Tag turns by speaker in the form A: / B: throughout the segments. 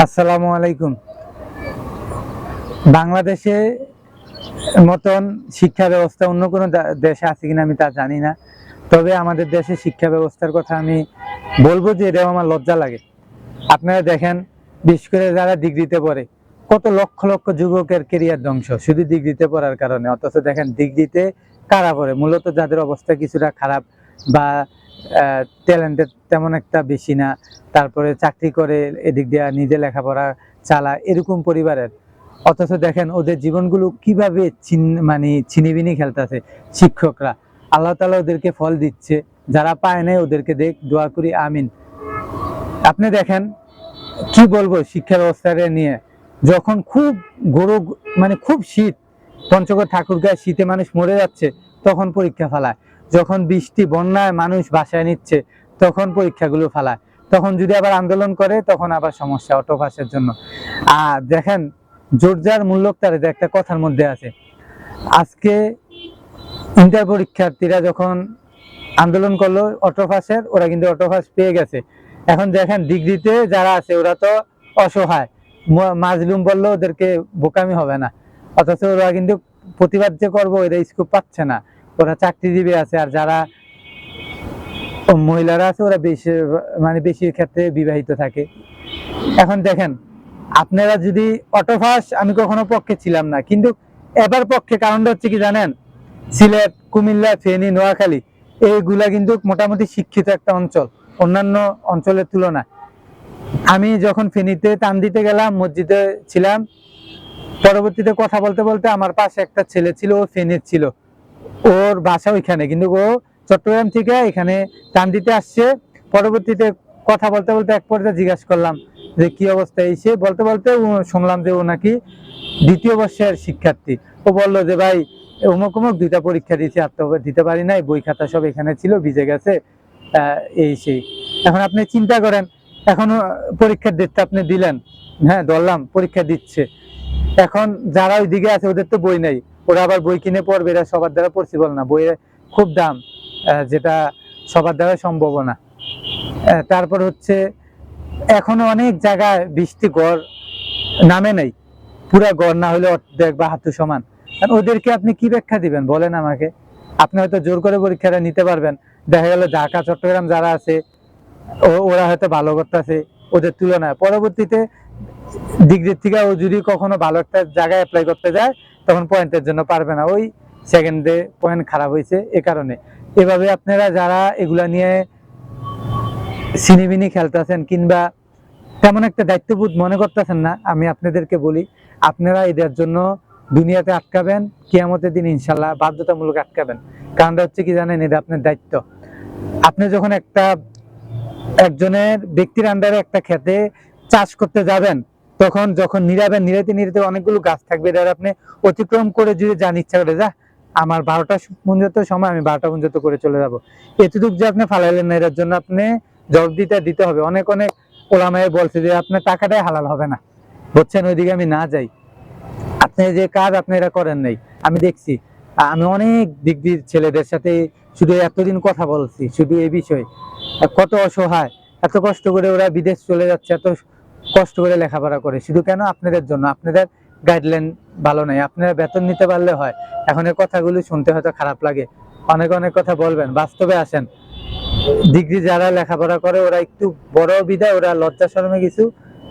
A: আসসালামু আলাইকুম। বাংলাদেশে মতন শিক্ষা ব্যবস্থা অন্য কোনো দেশে আছে কিনা আমি তা জানি না। তবে আমাদের দেশে শিক্ষা ব্যবস্থার কথা আমি বলবো যে এটাও আমার লজ্জা লাগে। আপনারা দেখেন, বিশেষ করে যারা ডিগ্রিতে পড়ে, কত লক্ষ লক্ষ যুবকের কেরিয়ার ধ্বংস শুধু ডিগ্রিতে পড়ার কারণে। অথচ দেখেন ডিগ্রিতে কারা পড়ে, মূলত যাদের অবস্থা কিছুটা খারাপ বা ট্যালেন্টেড তেমন একটা বেশি না, তারপরে চাকরি করে এদিক দিয়ে নিজে লেখাপড়া চালা, এরকম পরিবারের। অথচ দেখেন ওদের জীবনগুলো কিভাবে ছিনিবিনি খেলতেছে শিক্ষকরা। আল্লাহ তাআলা ওদেরকে ফল দিচ্ছে, যারা পায় নাই ওদেরকে দেখ, দোয়া করি আমিন। আপনি দেখেন, কি বলবো শিক্ষা ব্যবস্থাটা নিয়ে, যখন খুব গরম খুব শীত, পঞ্চগড় ঠাকুরগাঁয় শীতে মানুষ মরে যাচ্ছে, তখন পরীক্ষা ফালায়। যখন বৃষ্টি বন্যায় মানুষ বাসায় নিচ্ছে, তখন পরীক্ষাগুলো ফালায়। তখন যদি আবার আন্দোলন করে, তখন আবার সমস্যা অটো পাসের জন্য। আর দেখেন, জোরজার মূল্যক তার একটা কথার মধ্যে আছে। আজকে ইন্টার পরীক্ষার্থীরা যখন আন্দোলন করলো অটো পাসের, ওরা কিন্তু অটো পাস পেয়ে গেছে। এখন দেখেন ডিগ্রিতে যারা আছে ওরা তো অসহায়, মাজলুম বললো ওদেরকে বোকামি হবে না। অথচ ওরা কিন্তু প্রতিবাদ যে করবো এরা স্কোপ পাচ্ছে না, ওরা চাকরিজীবী আছে। আর যারা মহিলারা আছে ওরা বেশি বেশির ক্ষেত্রে বিবাহিত থাকে। এখন দেখেন, আপনারা যদি অটো পাস, আমি কখনো পক্ষে ছিলাম না, কিন্তু এবার পক্ষে। কারণটা হচ্ছে কি জানেন, সিলেট, কুমিল্লা, ফেনী, নোয়াখালী এইগুলা কিন্তু মোটামুটি শিক্ষিত একটা অঞ্চল অন্যান্য অঞ্চলের তুলনায়। আমি যখন ফেনীতে টান দিতে গেলাম, মসজিদে ছিলাম, পরবর্তীতে কথা বলতে বলতে আমার পাশে একটা ছেলে ছিল, ও ফেনীর ছিল, ওর বাসা ওইখানে, কিন্তু ও চট্টগ্রাম থেকে এখানে টান দিতে আসছে। পরবর্তীতে কথা বলতে বলতে এক পর্যায়ে জিজ্ঞাসা করলাম যে কি অবস্থা, এসে বলতে বলতে শুনলাম যে ও নাকি দ্বিতীয় বর্ষের শিক্ষার্থী। ও বললো যে ভাই, অমুক অমুক দুইটা পরীক্ষা দিয়েছি, আর তো দিতে পারি নাই, বই খাতা সব এখানে ছিল, ভিজে গেছে, এই সেই। এখন আপনি চিন্তা করেন, এখনো পরীক্ষার ডেটটা আপনি দিলেন, হ্যাঁ ধরলাম পরীক্ষা দিচ্ছে, এখন যারা ওইদিকে আছে ওদের তো বই নাই, ওরা আবার বই কিনে পড়বে, এরা সবার দ্বারা পসিবল না, বইয়ের খুব দাম, যেটা সবার দ্বারা সম্ভব না। তারপর হচ্ছে, এখনো অনেক জায়গায় বৃষ্টি গড় নামে নাই, পুরা গড় না হলে অর্ধেক বা হাঁটু সমান। ওদেরকে আপনি কি ব্যাখ্যা দিবেন বলেন আমাকে? আপনি হয়তো জোর করে পরীক্ষাটা নিতে পারবেন, দেখা গেল ঢাকা চট্টগ্রাম যারা আছে ওরা হয়তো ভালো করতেছে ওদের তুলনায়। পরবর্তীতে ডিগ্রির থেকে ও যদি কখনো ভালো একটা জায়গায় অ্যাপ্লাই করতে যায়, তখন পয়েন্টের জন্য পারবে না, ওই সেকেন্ডে পয়েন্ট খারাপ হয়েছে এ কারণে। এভাবে আপনারা যারা এগুলা নিয়ে সিনিবিনি খেলতেছেন কিংবা তেমন একটা দায়িত্ববোধ মনে করতেছেন না, আমি আপনাদেরকে বলি, আপনারা এদের জন্য দুনিয়াতে আটকাবেন, কিয়ামতের দিন ইনশাল্লাহ বাধ্যতামূলক আটকাবেন। কারণটা হচ্ছে কি জানেন, এটা আপনার দায়িত্ব। আপনি যখন একজনের ব্যক্তির আন্ডারে একটা খেতে চাষ করতে যাবেন, তখন যখন নিরাবেন, নিরাতে নিরাতে অনেকগুলো গাছ থাকবে, এদের আপনি অতিক্রম করে যদি যান, ইচ্ছা করে যা আমার 12টা পর্যন্ত সময়, আমি 12টা পর্যন্ত করে চলে যাব, এতটুকু যে আপনি ফালাইলেন না, এর জন্য আপনি জবাবদিহিতা দিতে হবে। অনেক অনেক ওলামায়ে বলছে যে আপনার টাকাটাই হালাল হবে না, বুঝছেন, ওইদিকে আমি না যাই। আপনি যে কাজ আপনি এটা করেন নাই, আমি দেখছি। আমি অনেক ডিগ্রির ছেলেদের সাথে শুধু এতদিন কথা বলছি, শুধু এই বিষয়ে, কত অসহায়, এত কষ্ট করে ওরা বিদেশ চলে যাচ্ছে, এত কষ্ট করে লেখাপড়া করে, শুধু কেন আপনাদের জন্য। আপনাদের গাইডলাইন ভালো নাই, আপনারা বেতন নিতে পারলে হয়। এখন এই কথাগুলো শুনতে হয়তো খারাপ লাগে, অনেক অনেক কথা বলবেন, বাস্তবে আসেন। ডিগ্রি যারা লেখাপড়া করে ওরা একটু বড় বিদায়, ওরা লজ্জা শরমে কিছু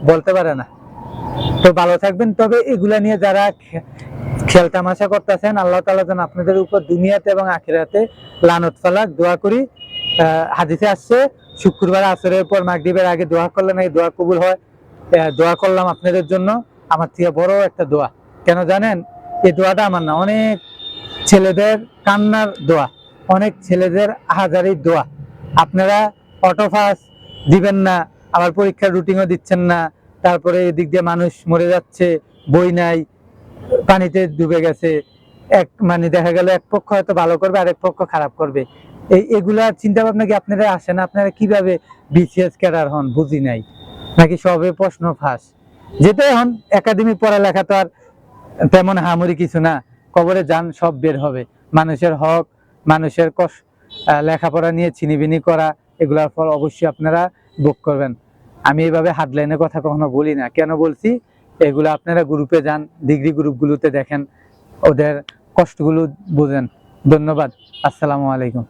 A: বলতে পারে না। তো ভালো থাকবেন। তবে এগুলা নিয়ে যারা খেলতামাশা করতেছেন, আল্লাহ তাআলা যেন আপনাদের উপর দুনিয়াতে এবং আখিরাতে লানত ফালাক, দোয়া করি। হাদিসে আসছে, শুক্রবার আসরের পর মাগরিবের আগে দোয়া করলে নাকি দোয়া কবুল হয়। দোয়া করলাম আপনাদের জন্য, আমার থেকে বড় একটা দোয়া। কেন জানেন, এই দোয়াটা আমার না, অনেক ছেলেদের কান্নার দোয়া, অনেক ছেলেদের আহাজারির দোয়া। আপনারা অটো পাস দিবেন না, আবার পরীক্ষার রুটিনও দিচ্ছেন না, তারপরে এদিক দিয়ে মানুষ মরে যাচ্ছে, বই নাই, পানিতে ডুবে গেছে, দেখা গেল এক পক্ষ হয়তো ভালো করবে, আরেক পক্ষ খারাপ করবে। এগুলা চিন্তা ভাবনা কি আপনারা আসে না? আপনারা কিভাবে বিসিএস ক্যাডার হন বুঝি নাই, নাকি সবে প্রশ্ন ফাঁস? যেটাই হন, একাডেমিক পড়ালেখা তো আর তেমন হামুরি কিছু না, কবরে যান সব বের হবে। মানুষের হক, মানুষের লেখাপড়া নিয়ে ছিনিবিনি করা, এগুলার ফল অবশ্যই আপনারা ভোগ করবেন। আমি এইভাবে হার্ডলাইনে কথা কখনো বলি না। কেন বলছি, এগুলো আপনারা গ্রুপে যান, ডিগ্রি গ্রুপগুলোতে দেখেন, ওদের কষ্টগুলো বুঝেন। ধন্যবাদ। আসসালামু আলাইকুম।